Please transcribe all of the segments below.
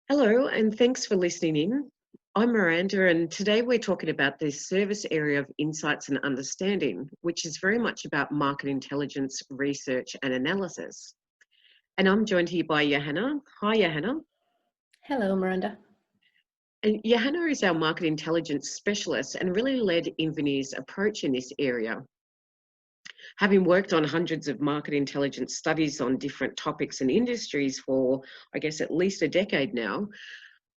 Hello, and thanks for listening in. I'm Miranda, and today we're talking about the service area of insights and understanding, which is very much about market intelligence, research, and analysis. And I'm joined here by Johanna. Hi, Johanna. Hello, Miranda. And Johanna is our market intelligence specialist and really led Invenire's approach in this area. Having worked on hundreds of market intelligence studies on different topics and industries for, I guess, at least a decade now,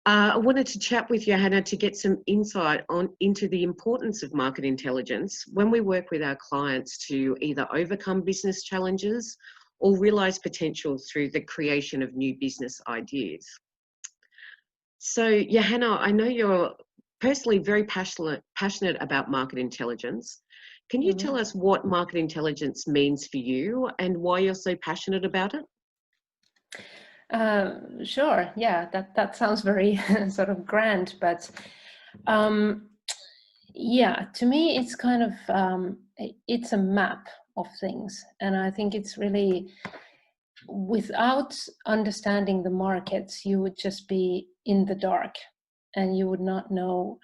I wanted to chat with Johanna to get some insight into the importance of market intelligence when we work with our clients to either overcome business challenges or realise potential through the creation of new business ideas. So, Johanna, I know you're personally very passionate about market intelligence. Can you tell us what market intelligence means for you and why you're so passionate about it? Sure. Yeah, that sounds very sort of grand, but yeah, to me, it's kind of it's a map of things, and I think it's really without understanding the markets, you would just be in the dark, and you would not know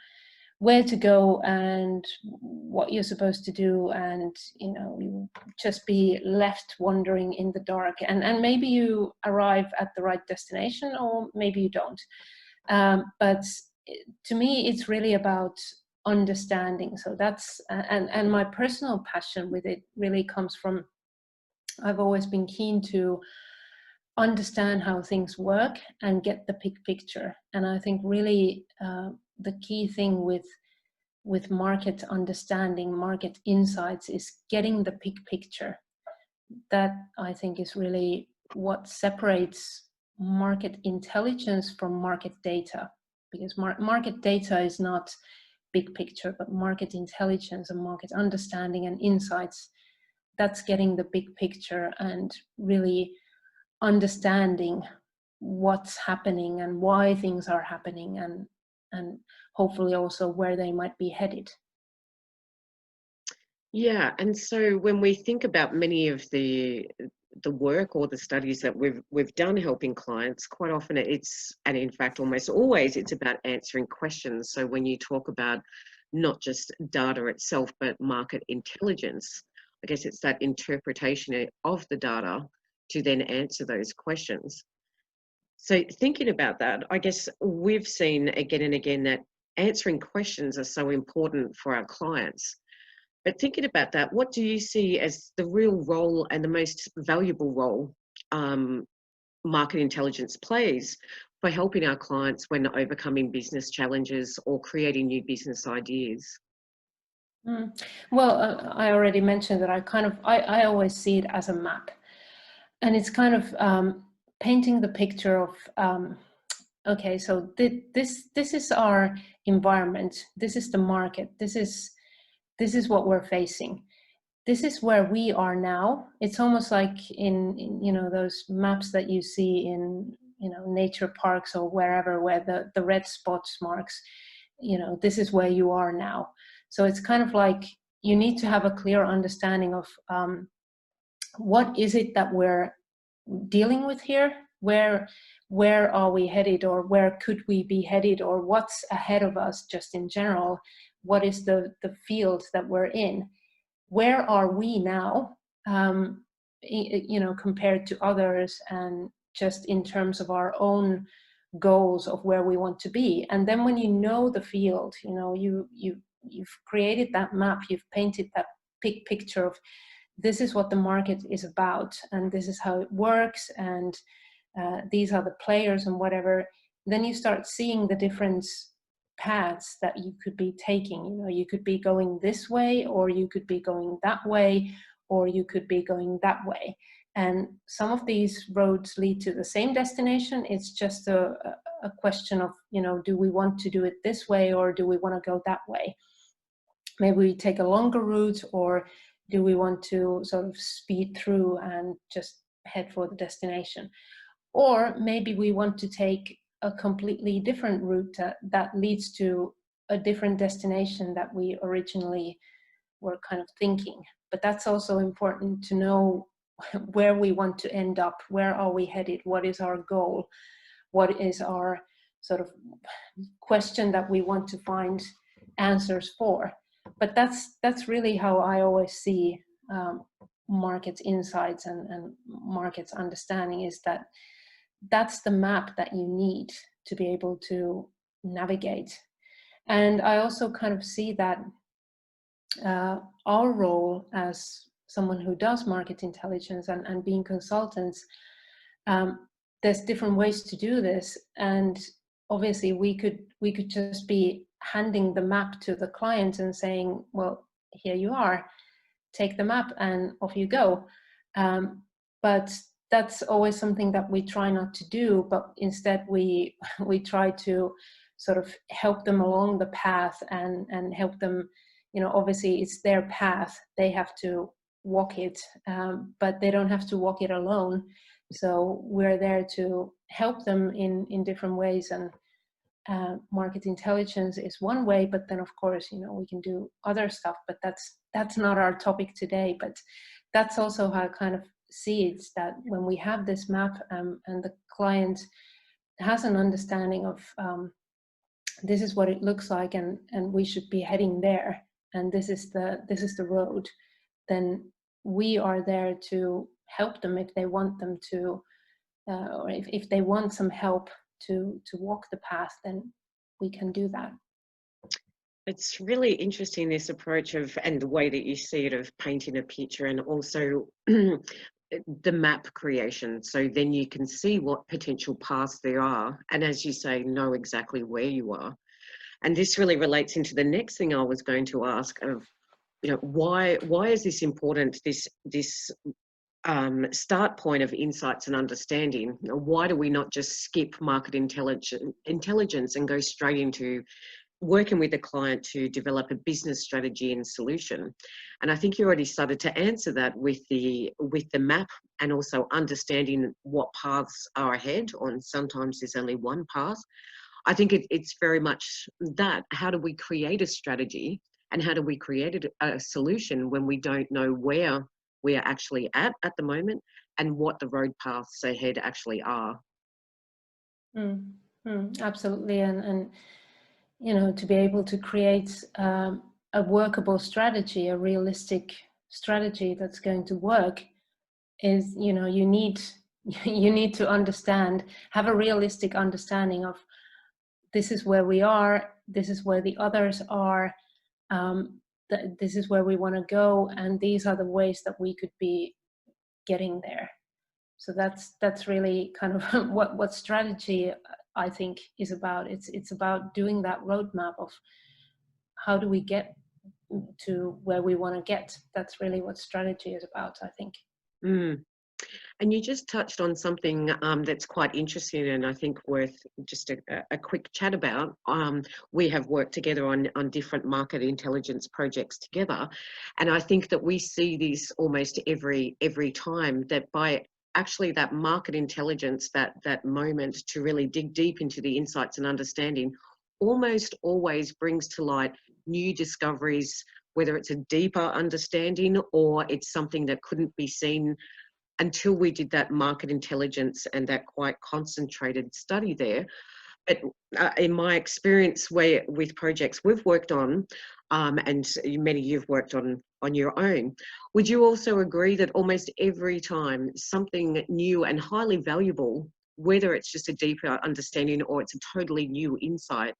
where to go and what you're supposed to do, and you just be left wandering in the dark, and maybe you arrive at the right destination or maybe you don't, but to me it's really about understanding. So that's and my personal passion with it really comes from, I've always been keen to understand how things work and get the big picture. And I think really the key thing with market understanding, market insights, is getting the big picture. That I think is really what separates market intelligence from market data, because market data is not big picture, but market intelligence and market understanding and insights, that's getting the big picture and really understanding what's happening and why things are happening, and hopefully also where they might be headed. Yeah, and so when we think about many of the work or the studies that we've done helping clients, quite often it's, and in fact almost always, it's about answering questions. So when you talk about not just data itself, but market intelligence, I guess it's that interpretation of the data to then answer those questions. So thinking about that, I guess we've seen again and again that answering questions are so important for our clients. But thinking about that, what do you see as the real role and the most valuable role market intelligence plays for helping our clients when overcoming business challenges or creating new business ideas? Well, I already mentioned that I always see it as a map, and it's kind of painting the picture of okay, so this is our environment, this is the market, this is what we're facing, this is where we are now. It's almost like in those maps that you see in nature parks or wherever, where the red spots marks, this is where you are now. So it's kind of like you need to have a clear understanding of what is it that we're dealing with here, where are we headed, or where could we be headed, or what's ahead of us just in general, what is the field that we're in, where are we now, compared to others, and just in terms of our own goals of where we want to be. And then when you know the field, you've created that map, you've painted that big picture of this is what the market is about, and this is how it works, and these are the players and whatever, then you start seeing the different paths that you could be taking. You could be going this way, or you could be going that way, or you could be going that way. And some of these roads lead to the same destination. It's just a question of, do we want to do it this way, or do we want to go that way? Maybe we take a longer route, or do we want to sort of speed through and just head for the destination? Or maybe we want to take a completely different route that leads to a different destination that we originally were kind of thinking. But that's also important to know where we want to end up, where are we headed, what is our goal, what is our sort of question that we want to find answers for. But that's really how I always see market insights and markets understanding, is that that's the map that you need to be able to navigate. And I also kind of see that our role as someone who does market intelligence and being consultants, there's different ways to do this. And obviously we could just be handing the map to the client and saying, well, here you are, take the map and off you go. But that's always something that we try not to do, but instead we try to sort of help them along the path and help them, obviously it's their path, they have to walk it, but they don't have to walk it alone. So we're there to help them in different ways, and market intelligence is one way, but then of course, we can do other stuff, but that's not our topic today. But that's also how I kind of see it, that when we have this map and the client has an understanding of this is what it looks like, and we should be heading there, and this is the road, then we are there to help them if they want them to, or if they want some help to walk the path, then we can do that. It's really interesting, this approach of, and the way that you see it, of painting a picture, and also the map creation. So then you can see what potential paths there are, and as you say, know exactly where you are. And this really relates into the next thing I was going to ask of, why is this important, this start point of insights and understanding? Why do we not just skip market intelligence and go straight into working with the client to develop a business strategy and solution? And I think you already started to answer that with the map, and also understanding what paths are ahead, or sometimes there's only one path. I think it's very much that. How do we create a strategy, and how do we create a solution when we don't know where we are actually at the moment, and what the road paths ahead actually are? Absolutely. And to be able to create a workable strategy, a realistic strategy that's going to work, is, you need to have a realistic understanding of, this is where we are, this is where the others are, this is where we want to go, and these are the ways that we could be getting there. So that's really kind of what strategy, I think, is about. It's about doing that roadmap of how do we get to where we want to get. That's really what strategy is about, I think. And you just touched on something that's quite interesting, and I think worth just a quick chat about. We have worked together on different market intelligence projects together, and I think that we see this almost every time, that by actually that market intelligence, that moment to really dig deep into the insights and understanding, almost always brings to light new discoveries, whether it's a deeper understanding or it's something that couldn't be seen until we did that market intelligence and that quite concentrated study there. But in my experience, with projects we've worked on, and many you've worked on your own, would you also agree that almost every time something new and highly valuable, whether it's just a deeper understanding or it's a totally new insight,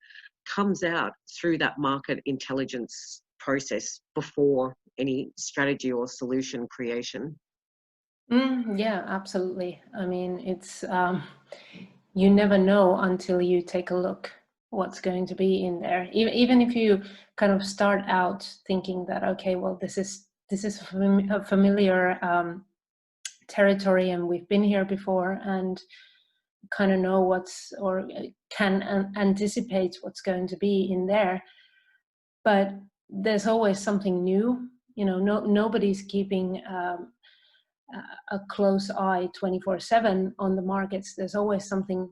comes out through that market intelligence process before any strategy or solution creation? Yeah, absolutely. I mean, it's you never know until you take a look what's going to be in there. Even if you kind of start out thinking that, okay, well, this is a familiar territory, and we've been here before, and kind of know or can anticipate what's going to be in there. But there's always something new. Nobody's keeping a close eye 24/7 on the markets. There's always something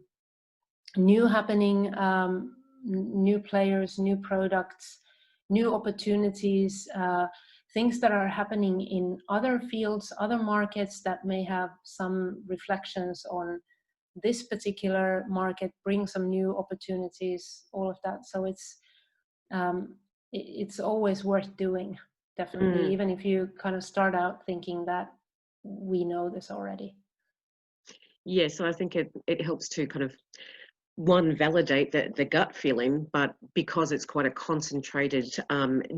new happening, new players, new products, new opportunities, things that are happening in other fields, other markets that may have some reflections on this particular market, bring some new opportunities, all of that. So it's always worth doing, definitely, Mm. even if you kind of start out thinking that we know this already. Yes, I think it helps to kind of, one, validate the gut feeling, but because it's quite a concentrated,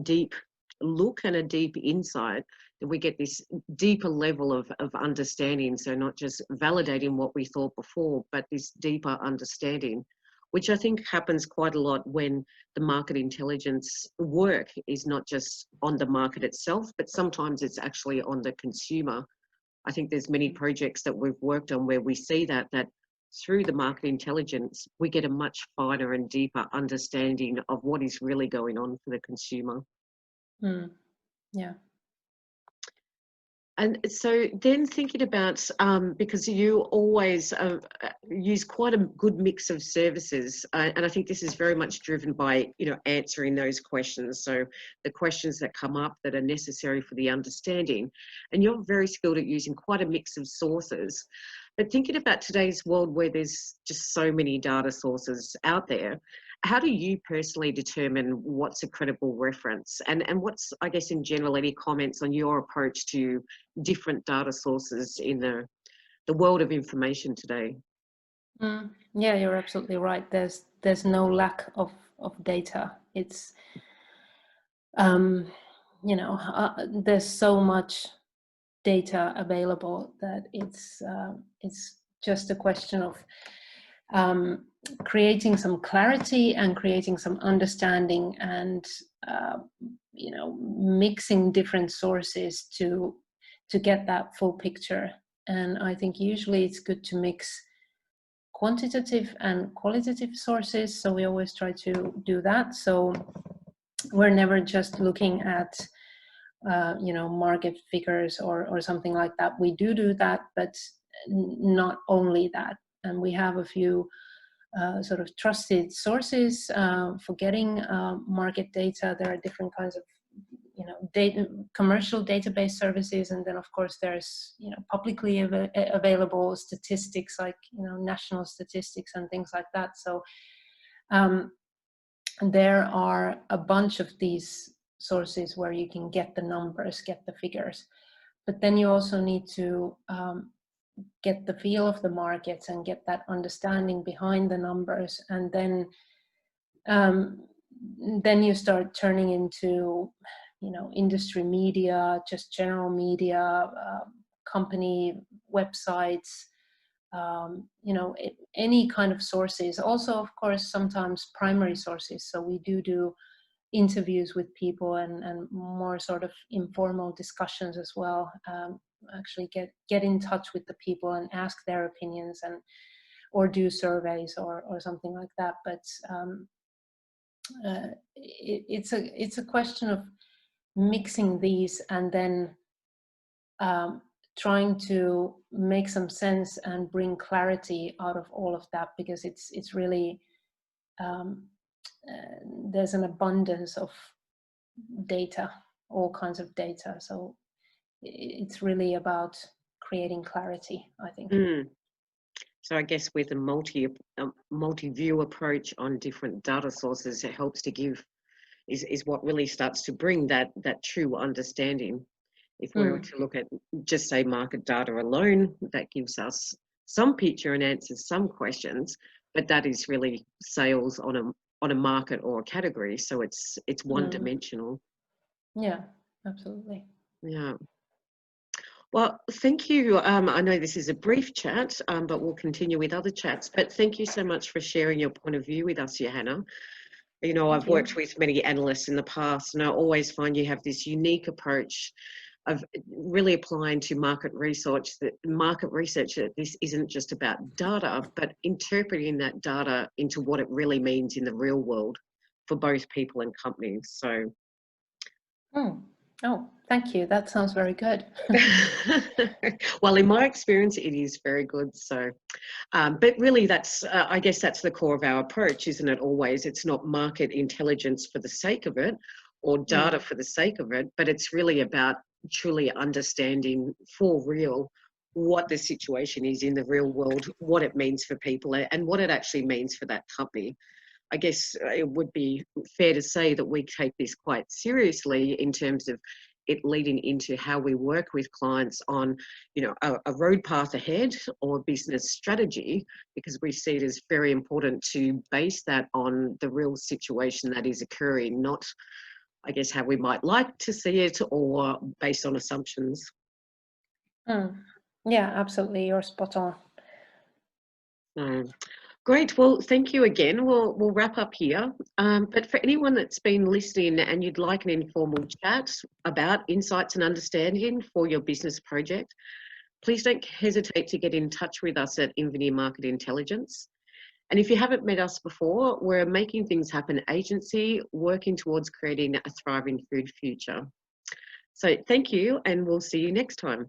deep look and a deep insight, that we get this deeper level of understanding. So not just validating what we thought before, but this deeper understanding, which I think happens quite a lot when the market intelligence work is not just on the market itself, but sometimes it's actually on the consumer. I think there's many projects that we've worked on where we see that through the market intelligence, we get a much finer and deeper understanding of what is really going on for the consumer. Yeah. And so then thinking about, because you always use quite a good mix of services, and I think this is very much driven by, answering those questions. So the questions that come up that are necessary for the understanding, and you're very skilled at using quite a mix of sources. But thinking about today's world where there's just so many data sources out there, how do you personally determine what's a credible reference? And what's, I guess, in general, any comments on your approach to different data sources in the world of information today? Yeah, you're absolutely right. There's no lack of data. It's there's so much data available that it's just a question of creating some clarity and creating some understanding, and mixing different sources to get that full picture. And I think usually it's good to mix quantitative and qualitative sources, so we always try to do that. So we're never just looking at market figures or something like that. We do that, but not only that. And we have a few sort of trusted sources for getting market data. There are different kinds of data, commercial database services, and then of course there's publicly available statistics, like national statistics and things like that. So there are a bunch of these sources where you can get the numbers, get the figures, but then you also need to get the feel of the markets and get that understanding behind the numbers. And then you start turning into industry media, just general media, company websites, any kind of sources. Also, of course, sometimes primary sources. So we do interviews with people and more sort of informal discussions as well. Actually get in touch with the people and ask their opinions, or do surveys or something like that. But it's a question of mixing these, and then trying to make some sense and bring clarity out of all of that, because it's really there's an abundance of data, all kinds of data. So it's really about creating clarity, I think. So I guess with a multi-view approach on different data sources, it helps to give, is what really starts to bring that true understanding. If we were to look at just say market data alone, that gives us some picture and answers some questions, but that is really sales on a market or a category. So it's one dimensional. Yeah, absolutely. Yeah. Well, thank you. I know this is a brief chat, but we'll continue with other chats. But thank you so much for sharing your point of view with us, Johanna. I've worked with many analysts in the past, and I always find you have this unique approach of really applying to market research that this isn't just about data, but interpreting that data into what it really means in the real world for both people and companies. So oh, thank you, that sounds very good. Well, in my experience it is very good. So but really that's I guess that's the core of our approach, isn't it? Always, it's not market intelligence for the sake of it or data for the sake of it, but it's really about truly understanding for real what the situation is in the real world, what it means for people, and what it actually means for that company. I guess it would be fair to say that we take this quite seriously in terms of it leading into how we work with clients on, you know, a road path ahead or business strategy, because we see it as very important to base that on the real situation that is occurring, not, I guess, how we might like to see it or based on assumptions. Yeah, absolutely. You're spot on. Great. Well, thank you again. We'll wrap up here. But for anyone that's been listening and you'd like an informal chat about insights and understanding for your business project, please don't hesitate to get in touch with us at Invenire Market Intelligence. And if you haven't met us before, we're a Making Things Happen agency working towards creating a thriving food future. So thank you, and we'll see you next time.